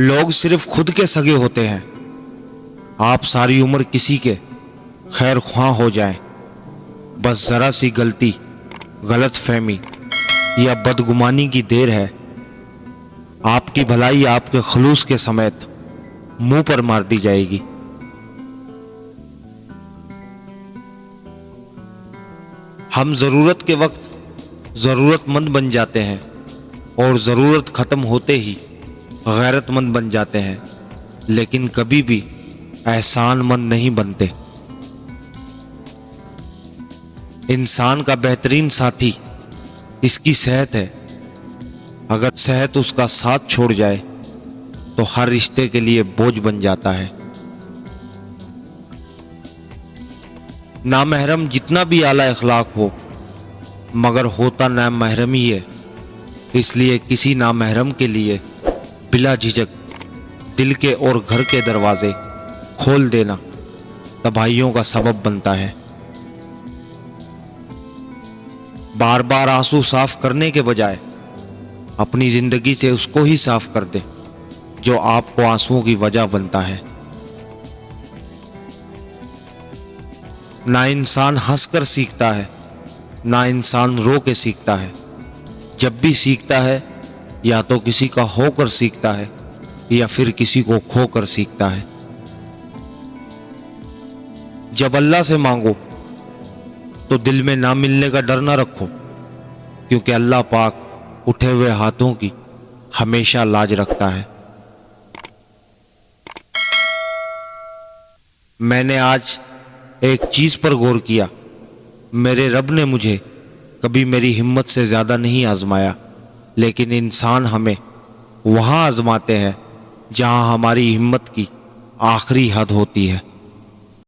لوگ صرف خود کے سگے ہوتے ہیں. آپ ساری عمر کسی کے خیر خواہ ہو جائیں، بس ذرا سی غلطی، غلط فہمی یا بدگمانی کی دیر ہے، آپ کی بھلائی آپ کے خلوص کے سمیت منہ پر مار دی جائے گی. ہم ضرورت کے وقت ضرورت مند بن جاتے ہیں اور ضرورت ختم ہوتے ہی غیرت مند بن جاتے ہیں، لیکن کبھی بھی احسان مند نہیں بنتے. انسان کا بہترین ساتھی اس کی صحت ہے. اگر صحت اس کا ساتھ چھوڑ جائے تو ہر رشتے کے لیے بوجھ بن جاتا ہے. نامحرم جتنا بھی اعلیٰ اخلاق ہو مگر ہوتا نامحرم ہی ہے. اس لیے کسی نامحرم کے لیے بلا جھجک دل کے اور گھر کے دروازے کھول دینا تباہیوں کا سبب بنتا ہے. بار بار آنسو صاف کرنے کے بجائے اپنی زندگی سے اس کو ہی صاف کر دیں جو آپ کو آنسوؤں کی وجہ بنتا ہے. نہ انسان ہنس کر سیکھتا ہے، نہ انسان رو کے سیکھتا ہے. جب بھی سیکھتا ہے یا تو کسی کا ہو کر سیکھتا ہے یا پھر کسی کو کھو کر سیکھتا ہے. جب اللہ سے مانگو تو دل میں نہ ملنے کا ڈر نہ رکھو، کیونکہ اللہ پاک اٹھے ہوئے ہاتھوں کی ہمیشہ لاج رکھتا ہے. میں نے آج ایک چیز پر غور کیا. میرے رب نے مجھے کبھی میری ہمت سے زیادہ نہیں آزمایا، لیکن انسان ہمیں وہاں آزماتے ہیں جہاں ہماری ہمت کی آخری حد ہوتی ہے.